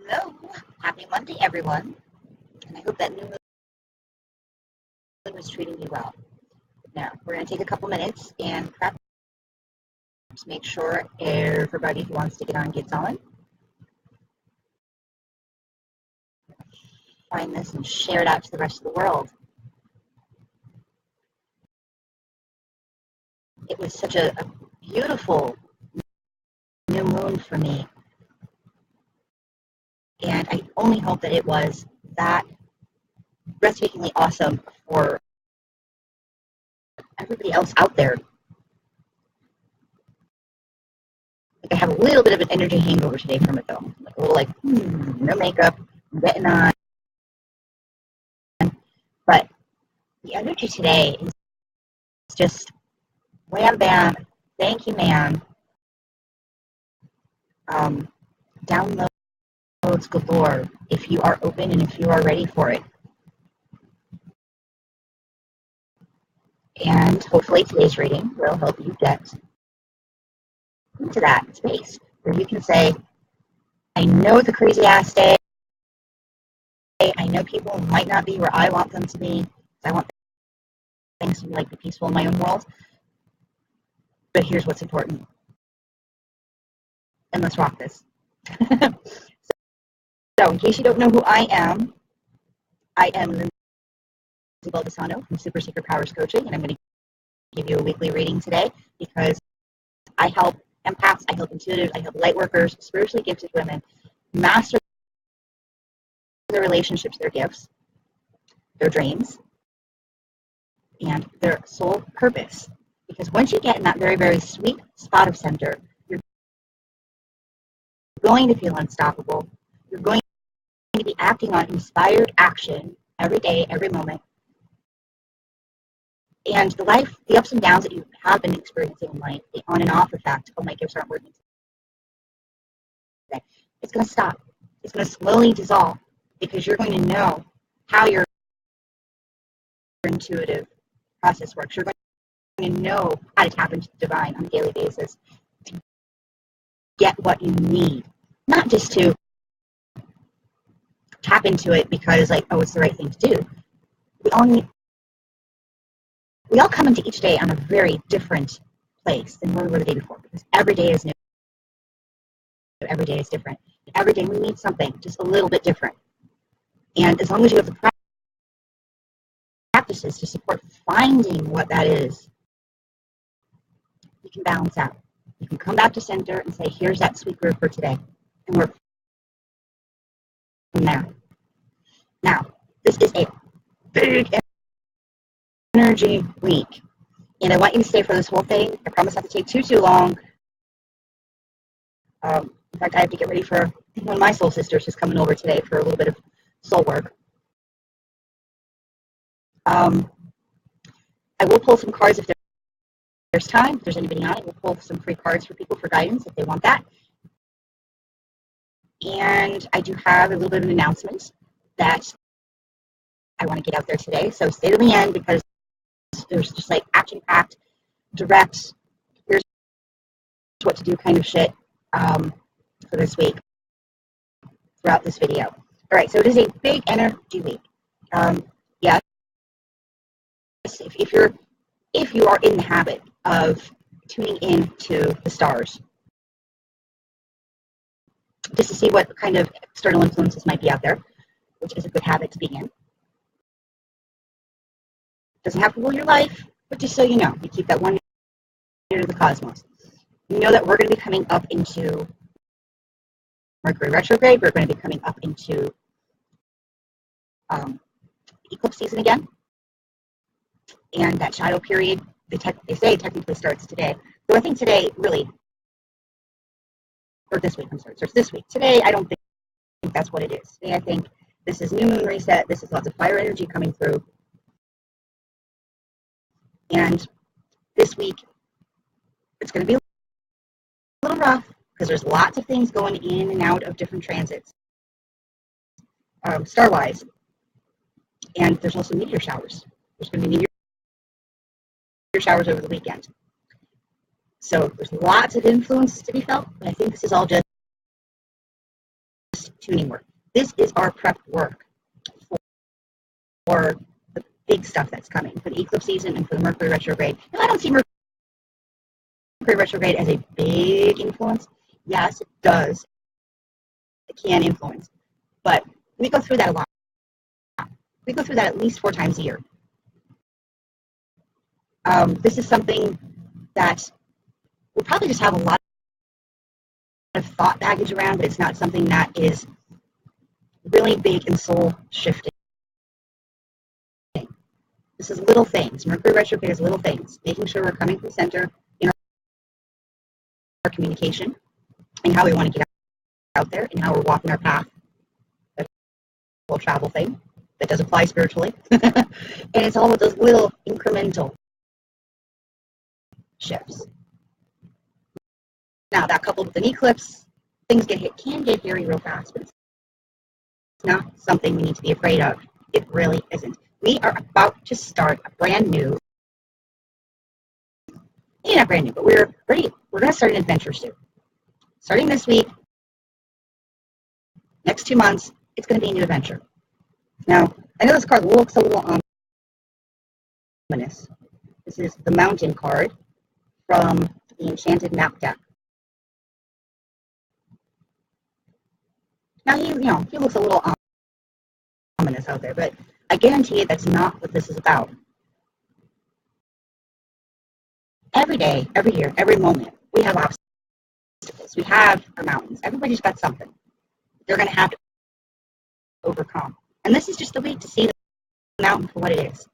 Hello, happy Monday, everyone. And I hope that new moon was treating you well. Now, we're going to take a couple minutes and perhaps make sure everybody who wants to get on gets on. Find this and share it out to the rest of the world. It was such a beautiful new moon for me. And I only hope that it was that breathtakingly awesome for everybody else out there. Like, I have a little bit of an energy hangover today from it, though. Like, a little no makeup, I'm getting on. But the energy today is just wham bam, thank you, ma'am. Downloads galore if you are open and if you are ready for it. And hopefully today's reading will help you get into that space where you can say, I know it's a crazy ass day. I know people might not be where I want them to be. I want things to be peaceful in my own world. But here's what's important. And let's rock this. So in case you don't know who I am Lindsay Baldessano from Super Secret Powers Coaching, and I'm going to give you a weekly reading today because I help empaths, I help intuitives, I help light workers, spiritually gifted women master their relationships, their gifts, their dreams, and their soul purpose. Because once you get in that very, very sweet spot of center, you're going to feel unstoppable. You're going to be acting on inspired action every day, every moment. And the ups and downs that you have been experiencing in life, the on and off effect, oh, my gifts aren't working today, it's going to stop. It's going to slowly dissolve because you're going to know how your intuitive process works. You're going to know how to tap into the divine on a daily basis to get what you need, not just to tap into it because it's the right thing to do. We all come into each day on a very different place than where we were the day before because every day is new. Every day is different. Every day we need something just a little bit different. And as long as you have the practices to support finding what that is, you can balance out. You can come back to center and say, here's that sweet groove for today. And work from there. Now, this is a big energy week. And I want you to stay for this whole thing. I promise not to take too long. In fact, I have to get ready for one of my soul sisters who's coming over today for a little bit of soul work. I will pull some cards if there's time. If there's anybody on it, we'll pull some free cards for people for guidance if they want that. And I do have a little bit of an announcement that I want to get out there today. So stay to the end because there's just action-packed, direct, here's what to do kind of shit for this week throughout this video. All right, so it is a big energy week. Yes, if you are in the habit of tuning into the stars, just to see what kind of external influences might be out there, which is a good habit to be in. Doesn't have to rule your life, but just so you know, you keep that one ear to the cosmos. You know that we're going to be coming up into Mercury retrograde. We're going to be coming up into eclipse season again. And that shadow period, they say technically starts today. So I think today really, or this week, I'm sorry, starts this week. Today, I don't think that's what it is. Today, I think this is new moon reset. This is lots of fire energy coming through. And this week, it's going to be a little rough because there's lots of things going in and out of different transits, star-wise. And there's also meteor showers. There's going to be meteor showers over the weekend. So there's lots of influence to be felt, but I think this is all just tuning work. This is our prep work for the big stuff that's coming, for the eclipse season and for the Mercury retrograde. And I don't see Mercury retrograde as a big influence. Yes, it does. It can influence. But we go through that a lot. We go through that at least 4 times a year. This is something that we'll probably just have a lot of thought baggage around, but it's not something that is really big and soul shifting. This is little things. Mercury retrograde is little things. Making sure we're coming from center in our communication and how we want to get out there and how we're walking our path. That's a whole travel thing that does apply spiritually. And it's all of those little incremental shifts. Now, that coupled with an eclipse, things can get hairy real fast, but it's not something we need to be afraid of. It really isn't. We are about to start a brand new, not brand new, but we're going to start an adventure soon. Starting this week, next 2 months, it's going to be a new adventure. Now, I know this card looks a little ominous. This is the Mountain card from the Enchanted Map deck. Now, he looks a little ominous out there, but I guarantee you that's not what this is about. Every day, every year, every moment, we have obstacles. We have our mountains. Everybody's got something they're going to have to overcome. And this is just the week to see the mountain for what it is.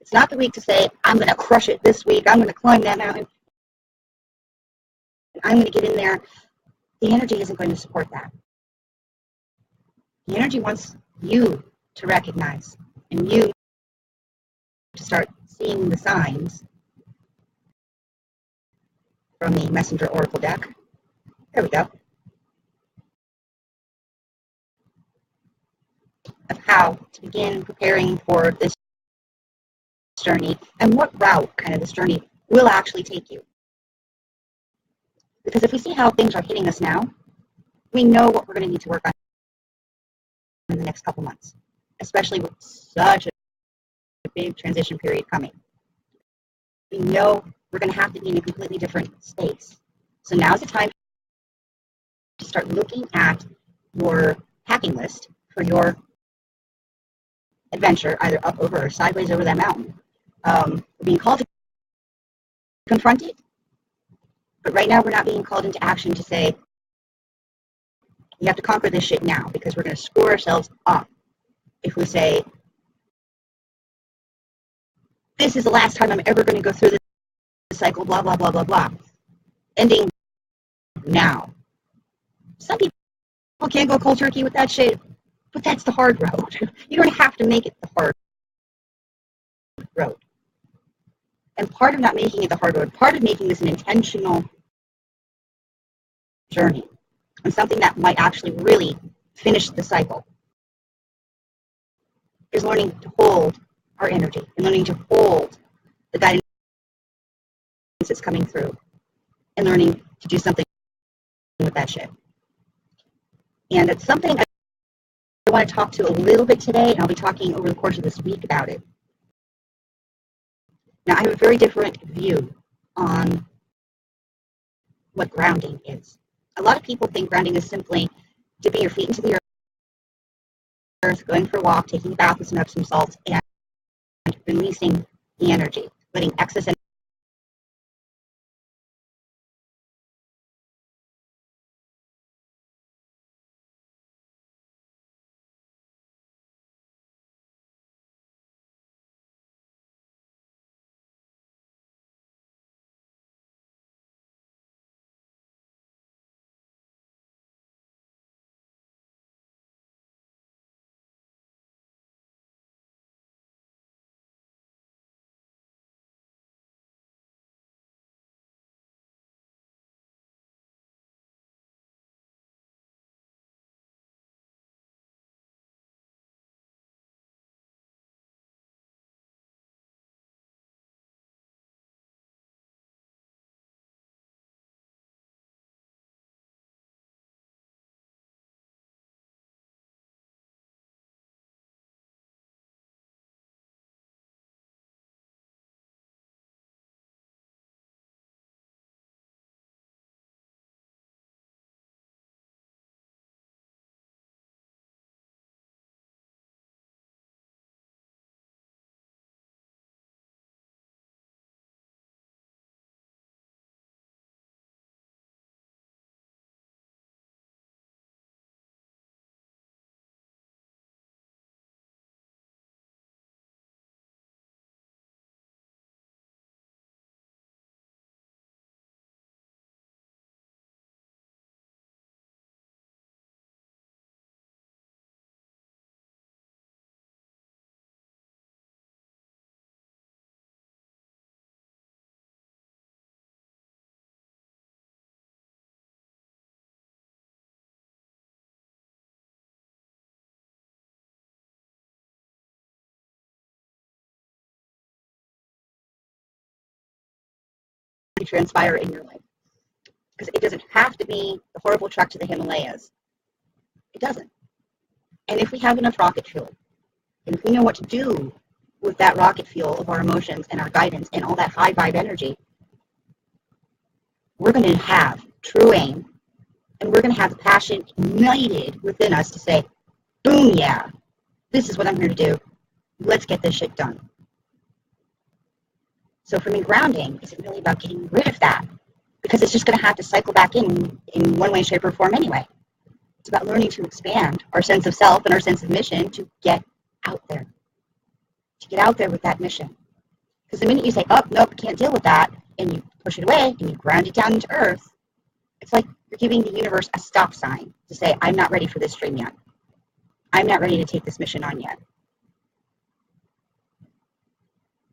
It's not the week to say, I'm going to crush it this week. I'm going to climb that mountain. I'm going to get in there. The energy isn't going to support that. The energy wants you to recognize and you to start seeing the signs from the Messenger Oracle deck. There we go. Of how to begin preparing for this journey and what route kind of this journey will actually take you. Because if we see how things are hitting us now, we know what we're going to need to work on in the next couple months, especially with such a big transition period coming. We know we're going to have to be in a completely different space. So now's the time to start looking at your packing list for your adventure, either up, over, or sideways over that mountain. We're being called to confront it, but right now we're not being called into action to say, you have to conquer this shit now, because we're going to screw ourselves up if we say, this is the last time I'm ever going to go through this cycle, blah, blah, blah, blah, blah. Ending now. Some people can't go cold turkey with that shit, but that's the hard road. You don't have to make it the hard road. And part of not making it the hard road, part of making this an intentional journey, and something that might actually really finish the cycle, is learning to hold our energy and learning to hold the guidance that's coming through and learning to do something with that shit. And it's something I want to talk to a little bit today, and I'll be talking over the course of this week about it. Now, I have a very different view on what grounding is. A lot of people think grounding is simply dipping your feet into the earth, going for a walk, taking a bath with some Epsom salts, and releasing the energy, letting excess energy actually transpire in your life. Because it doesn't have to be the horrible trek to the Himalayas. It doesn't. And if we have enough rocket fuel, and if we know what to do with that rocket fuel of our emotions and our guidance and all that high vibe energy, we're going to have true aim, and we're going to have the passion ignited within us to say, boom, yeah, this is what I'm here to do. Let's get this shit done. So for me, grounding isn't really about getting rid of that, because it's just going to have to cycle back in one way, shape, or form anyway. It's about learning to expand our sense of self and our sense of mission to get out there. To get out there with that mission. Because the minute you say, oh, nope, can't deal with that, and you push it away and you ground it down into earth, it's like you're giving the universe a stop sign to say, I'm not ready for this dream yet. I'm not ready to take this mission on yet.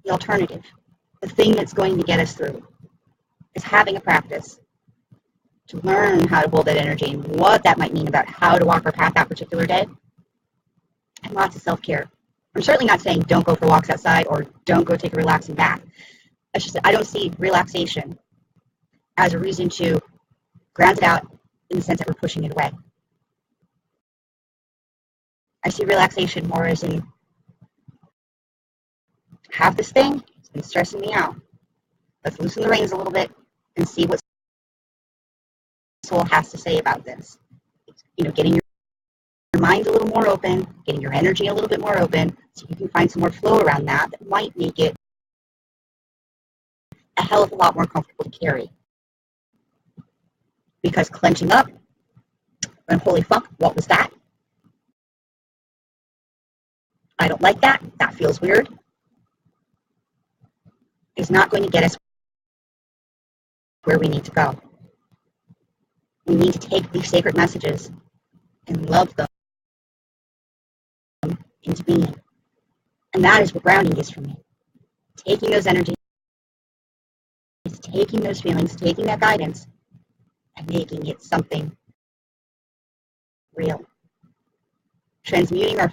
The alternative, the thing that's going to get us through, is having a practice to learn how to hold that energy and what that might mean about how to walk our path that particular day, and lots of self-care. I'm certainly not saying don't go for walks outside or don't go take a relaxing bath. It's just that I don't see relaxation as a reason to ground it out in the sense that we're pushing it away. I see relaxation more as in, have this thing, it's been stressing me out. Let's loosen the reins a little bit and see what soul has to say about this. Getting your mind a little more open, getting your energy a little bit more open, so you can find some more flow around that might make it a hell of a lot more comfortable to carry. Because clenching up, and holy fuck, what was that? I don't like that. That feels weird. Is not going to get us where we need to go. We need to take these sacred messages and love them into being. And that is what grounding is for me. Taking those energies, taking those feelings, taking that guidance, and making it something real. Transmuting our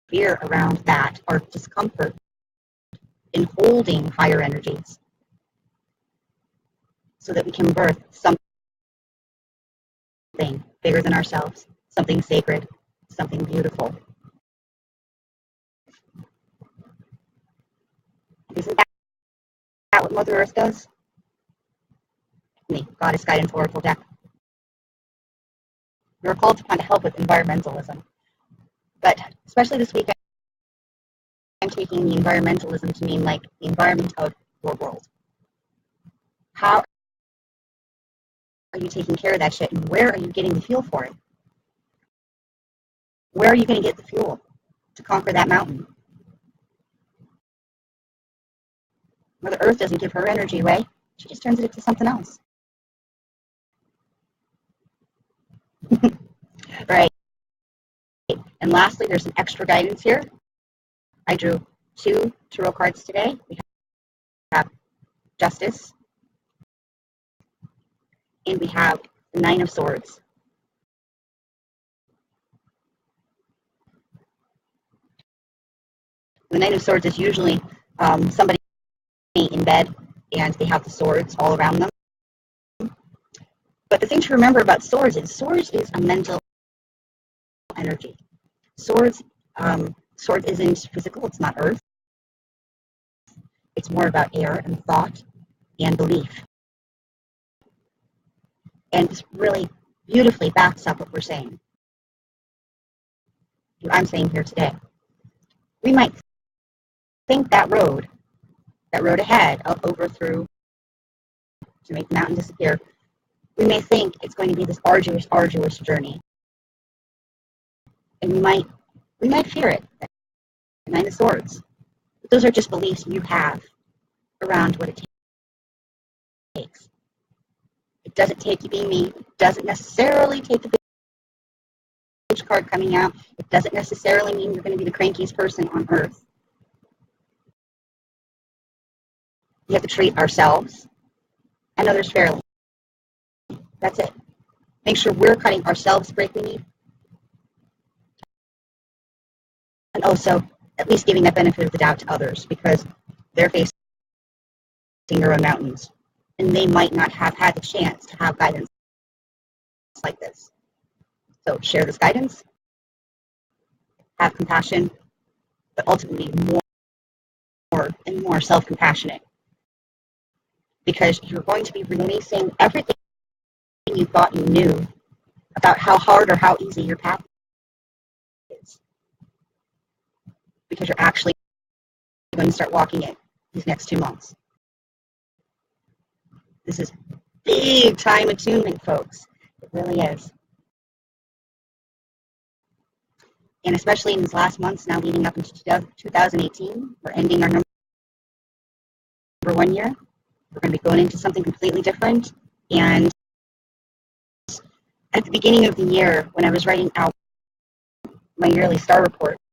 fear around that, our discomfort, in holding higher energies, so that we can birth something bigger than ourselves, something sacred, something beautiful. Isn't that what Mother Earth does? Me, Goddess Guidance Oracle deck. We're called upon to help with environmentalism. But especially this week, I'm taking the environmentalism to mean like the environment of your world. How are you taking care of that shit, and where are you getting the fuel for it? Where are you going to get the fuel to conquer that mountain? Mother Earth doesn't give her energy away. She just turns it into something else. Right. And lastly, there's some extra guidance here. I drew 2 tarot cards today. We have Justice, and we have the 9 of Swords. The 9 of Swords is usually somebody in bed, and they have the swords all around them. But the thing to remember about swords is a mental energy. Swords isn't physical. It's not earth. It's more about air and thought and belief. And this really beautifully backs up what we're saying. What I'm saying here today. We might think that road ahead, up, over, through, to make the mountain disappear, we may think it's going to be this arduous journey. And we might fear it. The 9 of Swords. But those are just beliefs you have around what it takes. It doesn't take you being me. It doesn't necessarily take the bitch card coming out. It doesn't necessarily mean you're going to be the crankiest person on earth. We have to treat ourselves and others fairly. That's it. Make sure we're cutting ourselves the break we need. And also, at least giving that benefit of the doubt to others, because they're facing their own mountains. and they might not have had the chance to have guidance like this. So share this guidance, have compassion, but ultimately more and more self-compassionate, because you're going to be releasing everything you thought you knew about how hard or how easy your path is, because you're actually going to start walking it these next 2 months. This is big time attunement, folks. It really is. And especially in these last months now leading up into 2018, we're ending our number 1 year. We're going to be going into something completely different. And at the beginning of the year, when I was writing out my yearly star report,